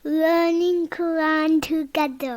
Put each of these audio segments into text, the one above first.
learning Quran together.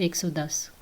110।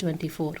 24।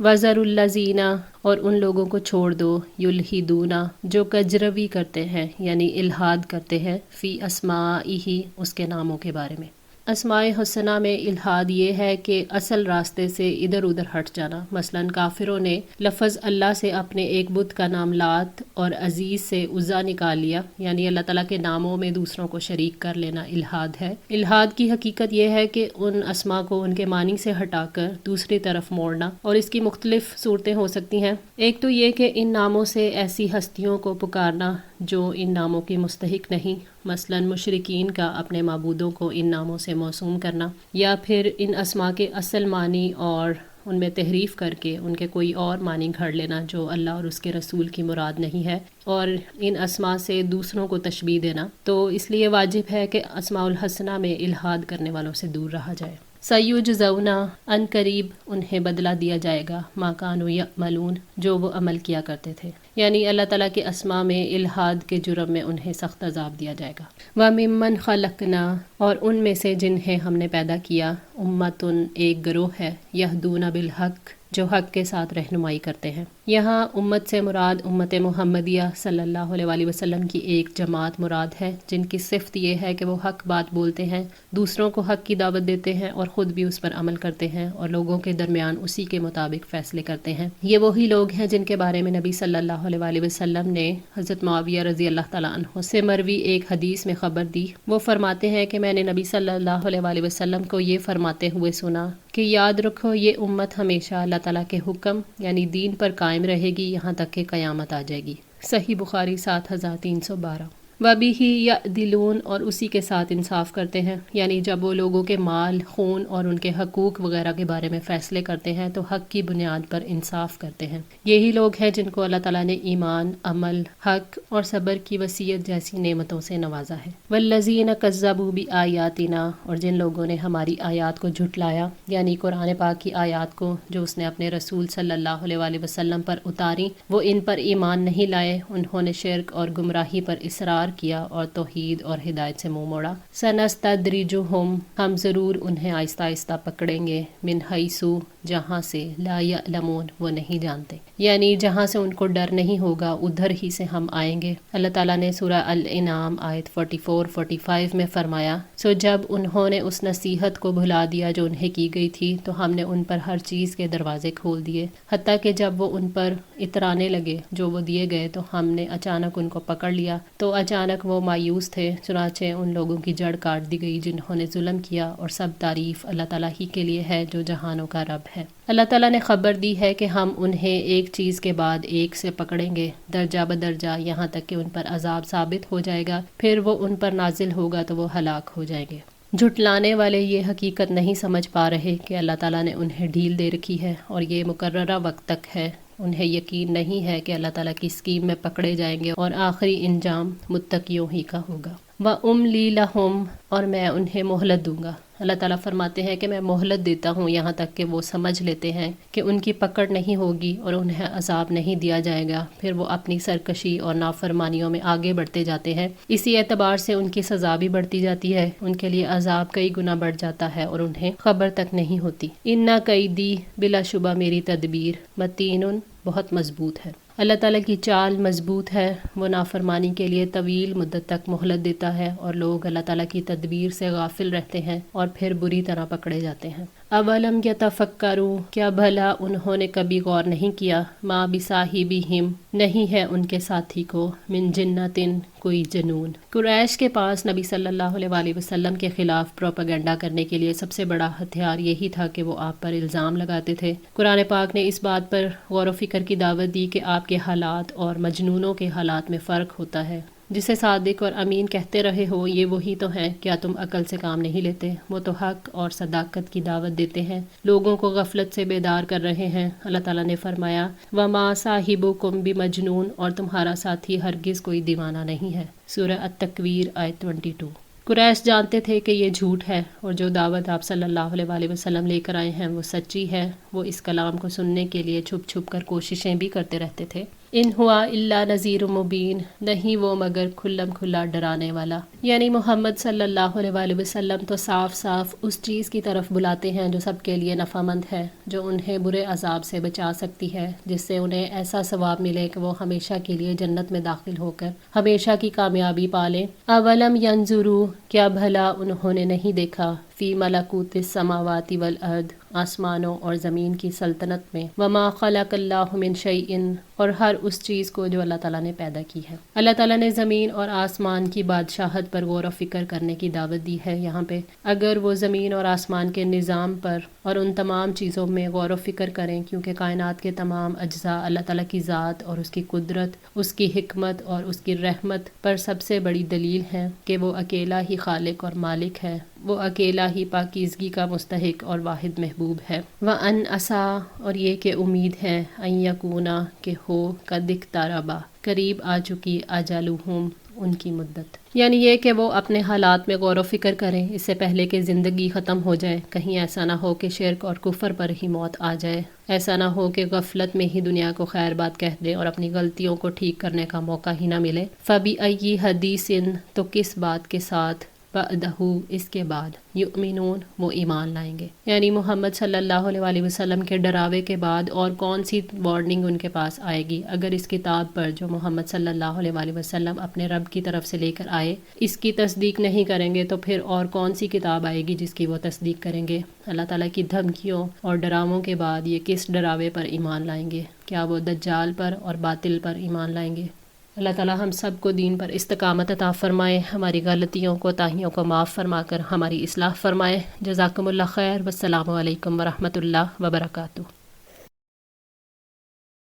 وزر الذین، اور ان لوگوں کو چھوڑ دو، یلحدون، جو کجروی کرتے ہیں یعنی الحاد کرتے ہیں، فی اسمائہ، اس کے ناموں کے بارے میں۔ اسماء حسنہ میں الحاد یہ ہے کہ اصل راستے سے ادھر ادھر ہٹ جانا۔ مثلا کافروں نے لفظ اللہ سے اپنے ایک بت کا نام لات اور عزیز سے عزا نکال لیا، یعنی اللہ تعالیٰ کے ناموں میں دوسروں کو شریک کر لینا الحاد ہے۔ الحاد کی حقیقت یہ ہے کہ ان اسماء کو ان کے معنی سے ہٹا کر دوسری طرف موڑنا، اور اس کی مختلف صورتیں ہو سکتی ہیں۔ ایک تو یہ کہ ان ناموں سے ایسی ہستیوں کو پکارنا جو ان ناموں کی مستحق نہیں، مثلا مشرکین کا اپنے معبودوں کو ان ناموں سے موسوم کرنا، یا پھر ان اسماء کے اصل معنی اور ان میں تحریف کر کے ان کے کوئی اور معنی گھڑ لینا جو اللہ اور اس کے رسول کی مراد نہیں ہے، اور ان اسماء سے دوسروں کو تشبیہ دینا۔ تو اس لیے واجب ہے کہ اسماء الحسنہ میں الحاد کرنے والوں سے دور رہا جائے۔ سیجزون، ان قریب انہیں بدلہ دیا جائے گا، ما کانوا یعملون، جو وہ عمل کیا کرتے تھے، یعنی اللہ تعالیٰ کے اسماء میں الحاد کے جرم میں انہیں سخت عذاب دیا جائے گا۔ وَمِمَّنْ خَلَقْنَا، اور ان میں سے جنہیں ہم نے پیدا کیا، امتن، ایک گروہ ہے، یہدون بالحق، جو حق کے ساتھ رہنمائی کرتے ہیں۔ یہاں امت سے مراد امت محمدیہ صلی اللہ علیہ وآلہ وسلم کی ایک جماعت مراد ہے، جن کی صفت یہ ہے کہ وہ حق بات بولتے ہیں، دوسروں کو حق کی دعوت دیتے ہیں اور خود بھی اس پر عمل کرتے ہیں، اور لوگوں کے درمیان اسی کے مطابق فیصلے کرتے ہیں۔ یہ وہی لوگ ہیں جن کے بارے میں نبی صلی اللہ علیہ وآلہ وسلم نے حضرت معاویہ رضی اللہ تعالیٰ عنہ سے مروی ایک حدیث میں خبر دی۔ وہ فرماتے ہیں کہ میں نے نبی صلی اللہ علیہ وآلہ وسلم کو یہ فرماتے ہوئے سنا کہ یاد رکھو، یہ امت ہمیشہ اللہ تعالیٰ کے حکم یعنی دین پر قائم رہے گی یہاں تک کہ قیامت آ جائے گی۔ صحیح بخاری 7312۔ وَبِهِ يَعْدِلُونَ، اور اسی کے ساتھ انصاف کرتے ہیں، یعنی جب وہ لوگوں کے مال، خون اور ان کے حقوق وغیرہ کے بارے میں فیصلے کرتے ہیں تو حق کی بنیاد پر انصاف کرتے ہیں۔ یہی لوگ ہیں جن کو اللہ تعالیٰ نے ایمان، عمل، حق اور صبر کی وصیت جیسی نعمتوں سے نوازا ہے۔ وَالَّذِينَ كَذَّبُوا بِآيَاتِنَا، اور جن لوگوں نے ہماری آیات کو جھٹلایا، یعنی قرآن پاک کی آیات کو جو اس نے اپنے رسول صلی اللہ علیہ وآلہ وسلم پر اتاری، وہ ان پر ایمان نہیں لائے، انہوں نے شرک اور گمراہی پر اصرار کیا اور توحید اور ہدایت سے منہ موڑا۔ سنستدرجہم، ہم ضرور انہیں آہستہ آہستہ پکڑیں گے، من حیث، جہاں سے، لا یعلمون، وہ نہیں جانتے، یعنی جہاں سے ان کو ڈر نہیں ہوگا ادھر ہی سے ہم آئیں گے۔ اللہ تعالیٰ نے سورہ الانعام آیت 44-45 میں فرمایا، سو جب انہوں نے اس نصیحت کو بھلا دیا جو انہیں کی گئی تھی تو ہم نے ان پر ہر چیز کے دروازے کھول دیے، حتیٰ کہ جب وہ ان پر اترانے لگے جو وہ دیے گئے تو ہم نے اچانک ان کو پکڑ لیا، تو اچانک وہ مایوس تھے، چنانچہ ان لوگوں کی جڑ کاٹ دی گئی جنہوں نے ظلم کیا، اور سب تعریف اللہ تعالیٰ ہی کے لیے ہے جو جہانوں کا رب ہے۔ اللہ تعالیٰ نے خبر دی ہے کہ ہم انہیں ایک چیز کے بعد ایک سے پکڑیں گے، درجہ بدرجہ، یہاں تک کہ ان پر عذاب ثابت ہو جائے گا، پھر وہ ان پر نازل ہوگا تو وہ ہلاک ہو جائیں گے۔ جھٹلانے والے یہ حقیقت نہیں سمجھ پا رہے کہ اللہ تعالیٰ نے انہیں ڈھیل دے رکھی ہے اور یہ مقررہ وقت تک ہے۔ انہیں یقین نہیں ہے کہ اللہ تعالیٰ کی اسکیم میں پکڑے جائیں گے اور آخری انجام متقیوں ہی کا ہوگا۔ وَأُمْلِي لَهُمْ، اور میں انہیں مہلت دوں گا۔ اللہ تعالیٰ فرماتے ہیں کہ میں مہلت دیتا ہوں یہاں تک کہ وہ سمجھ لیتے ہیں کہ ان کی پکڑ نہیں ہوگی اور انہیں عذاب نہیں دیا جائے گا، پھر وہ اپنی سرکشی اور نافرمانیوں میں آگے بڑھتے جاتے ہیں، اسی اعتبار سے ان کی سزا بھی بڑھتی جاتی ہے، ان کے لیے عذاب کئی گنا بڑھ جاتا ہے اور انہیں خبر تک نہیں ہوتی۔ اِنَّ قَیدی، بلا شبہ میری تدبیر، متین، بہت مضبوط ہے۔ اللہ تعالیٰ کی چال مضبوط ہے، وہ نافرمانی کے لیے طویل مدت تک مہلت دیتا ہے اور لوگ اللہ تعالیٰ کی تدبیر سے غافل رہتے ہیں اور پھر بری طرح پکڑے جاتے ہیں۔ اولم یتفکروا، کیا بھلا انہوں نے کبھی غور نہیں کیا، ما بصاحبہم، نہیں ہے ان کے ساتھی کو، من جنتن، کوئی جنون۔ قریش کے پاس نبی صلی اللہ علیہ وآلہ وسلم کے خلاف پروپیگنڈا کرنے کے لیے سب سے بڑا ہتھیار یہی تھا کہ وہ آپ پر الزام لگاتے تھے۔ قرآن پاک نے اس بات پر غور و فکر کی دعوت دی کہ آپ کے حالات اور مجنونوں کے حالات میں فرق ہوتا ہے۔ جسے صادق اور امین کہتے رہے ہو یہ وہی تو ہیں، کیا تم عقل سے کام نہیں لیتے؟ وہ تو حق اور صداقت کی دعوت دیتے ہیں، لوگوں کو غفلت سے بیدار کر رہے ہیں۔ اللہ تعالیٰ نے فرمایا وَمَا صَاحِبُكُمْ بِمَجْنُونَ، اور تمہارا ساتھی ہرگز کوئی دیوانہ نہیں ہے۔ سورہ التکویر آیت 22۔ قریش جانتے تھے کہ یہ جھوٹ ہے اور جو دعوت آپ صلی اللہ علیہ وآلہ وسلم لے کر آئے ہیں وہ سچی ہے۔ وہ اس کلام کو سننے کے لیے چھپ چھپ کر کوششیں بھی کرتے رہتے تھے۔ ان ہوا الا نذیر مبین، نہیں وہ مگر کھلم کھلا ڈرانے والا۔ یعنی محمد صلی اللہ علیہ وآلہ وسلم تو صاف صاف اس چیز کی طرف بلاتے ہیں جو سب کے لیے نفع مند ہے، جو انہیں برے عذاب سے بچا سکتی ہے، جس سے انہیں ایسا ثواب ملے کہ وہ ہمیشہ کے لیے جنت میں داخل ہو کر ہمیشہ کی کامیابی پالیں۔ اولم ینظروا، کیا بھلا انہوں نے نہیں دیکھا، فی ملکوت السماوات والارض، آسمانوں اور زمین کی سلطنت میں، وما خلق اللہ من شیء، اور ہر اس چیز کو جو اللہ تعالیٰ نے پیدا کی ہے۔ اللہ تعالیٰ نے زمین اور آسمان کی بادشاہت پر غور و فکر کرنے کی دعوت دی ہے یہاں پہ۔ اگر وہ زمین اور آسمان کے نظام پر اور ان تمام چیزوں میں غور و فکر کریں، کیونکہ کائنات کے تمام اجزاء اللہ تعالیٰ کی ذات اور اس کی قدرت، اس کی حکمت اور اس کی رحمت پر سب سے بڑی دلیل ہے کہ وہ اکیلا ہی خالق اور مالک ہے، وہ اکیلا ہی پاکیزگی کا مستحق اور واحد محبوب ہے۔ وَأَنْ عَسَىٰ، اور یہ کہ امید ہے، أَن يَكُونَ، کہ ہو، قَدِ اقْتَرَبَ، قریب آ چکی، أَجَلُهُمْ، ان کی مدت۔ یعنی یہ کہ وہ اپنے حالات میں غور و فکر کریں اس سے پہلے کہ زندگی ختم ہو جائے، کہیں ایسا نہ ہو کہ شرک اور کفر پر ہی موت آ جائے، ایسا نہ ہو کہ غفلت میں ہی دنیا کو خیر بات کہہ دیں اور اپنی غلطیوں کو ٹھیک کرنے کا موقع ہی نہ ملے۔ فَبِأَيِّ حَدِيثٍ، تو کس بات کے ساتھ، بعدہ، اس کے بعد، یؤمنون، وہ ایمان لائیں گے۔ یعنی محمد صلی اللہ علیہ وآلہ وسلم کے ڈراوے کے بعد اور کون سی وارننگ ان کے پاس آئے گی؟ اگر اس کتاب پر جو محمد صلی اللہ علیہ وآلہ وسلم اپنے رب کی طرف سے لے کر آئے اس کی تصدیق نہیں کریں گے تو پھر اور کون سی کتاب آئے گی جس کی وہ تصدیق کریں گے؟ اللہ تعالیٰ کی دھمکیوں اور ڈراووں کے بعد یہ کس ڈراوے پر ایمان لائیں گے؟ کیا وہ دجال پر اور باطل پر ایمان لائیں گے؟ اللہ تعالیٰ ہم سب کو دین پر استقامت عطا فرمائے، ہماری غلطیوں کوتاہیوں کو معاف فرما کر ہماری اصلاح فرمائے۔ جزاکم اللہ خیر، والسلام علیکم ورحمۃ اللہ وبرکاتہ۔